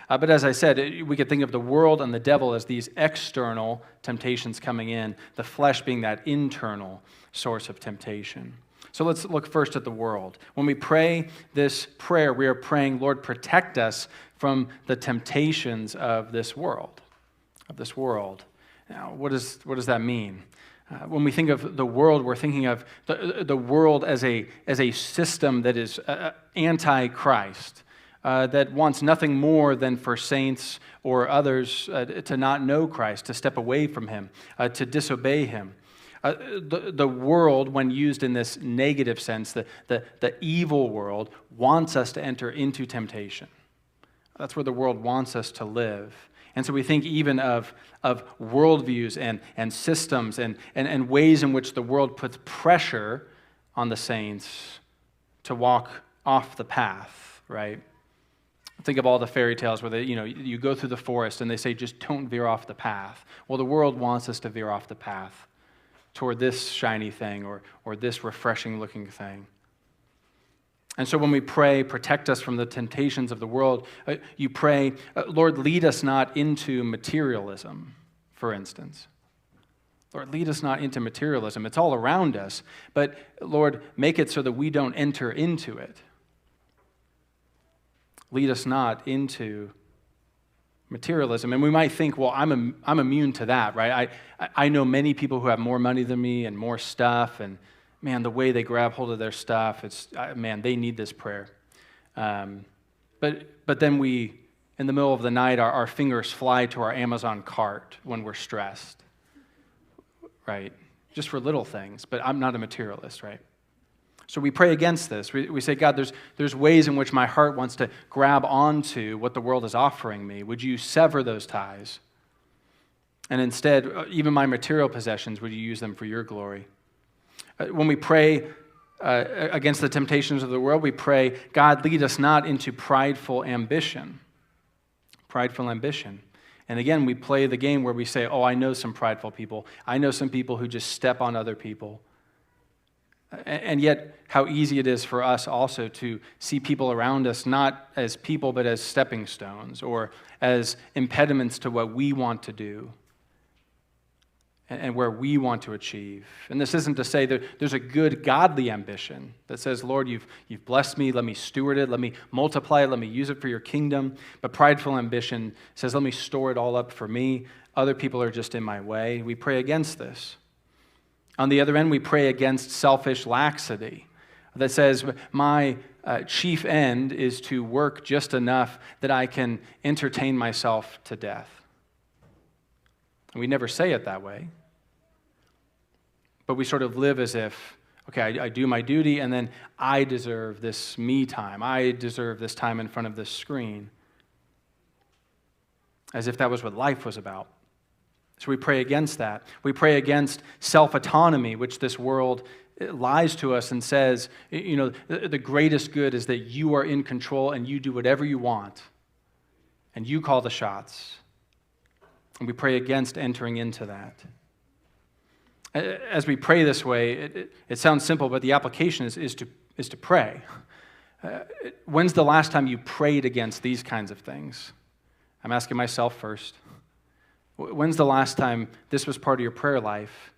But as I said, we could think of the world and the devil as these external temptations coming in, the flesh being that internal source of temptation. So let's look first at the world. When we pray this prayer, we are praying, Lord, protect us from the temptations of this world. Now, what does that mean? When we think of the world, we're thinking of the world as a system that is anti-Christ, that wants nothing more than for saints or others to not know Christ, to step away from him, to disobey him. The world, when used in this negative sense, the evil world, wants us to enter into temptation. That's where the world wants us to live. And so we think even of worldviews and systems and ways in which the world puts pressure on the saints to walk off the path, right? Think of all the fairy tales where you go through the forest and they say, just don't veer off the path. Well, the world wants us to veer off the path toward this shiny thing or this refreshing looking thing. And so when we pray, protect us from the temptations of the world, you pray, Lord, lead us not into materialism, for instance. Lord, lead us not into materialism. It's all around us, but Lord, make it so that we don't enter into it. Lead us not into materialism. And we might think, well, I'm immune to that, right? I know many people who have more money than me and more stuff, and man, the way they grab hold of their stuff, they need this prayer. But then we, in the middle of the night, our fingers fly to our Amazon cart when we're stressed, right? Just for little things, but I'm not a materialist, right? So we pray against this. We say, God, there's ways in which my heart wants to grab onto what the world is offering me. Would you sever those ties? And instead, even my material possessions, would you use them for your glory? When we pray against the temptations of the world, we pray, God, lead us not into prideful ambition. Prideful ambition. And again, we play the game where we say, oh, I know some prideful people. I know some people who just step on other people. And yet, how easy it is for us also to see people around us not as people, but as stepping stones or as impediments to what we want to do and where we want to achieve. And this isn't to say that there's a good godly ambition that says, Lord, you've blessed me, let me steward it, let me multiply it, let me use it for your kingdom. But prideful ambition says, let me store it all up for me. Other people are just in my way. We pray against this. On the other end, we pray against selfish laxity that says, my chief end is to work just enough that I can entertain myself to death. And we never say it that way. But we sort of live as if, okay, I do my duty, and then I deserve this me time. I deserve this time in front of this screen. As if that was what life was about. So we pray against that. We pray against self-autonomy, which this world lies to us and says, the greatest good is that you are in control and you do whatever you want. And you call the shots. And we pray against entering into that. As we pray this way, it sounds simple, but the application is to pray. When's the last time you prayed against these kinds of things? I'm asking myself first. When's the last time this was part of your prayer life?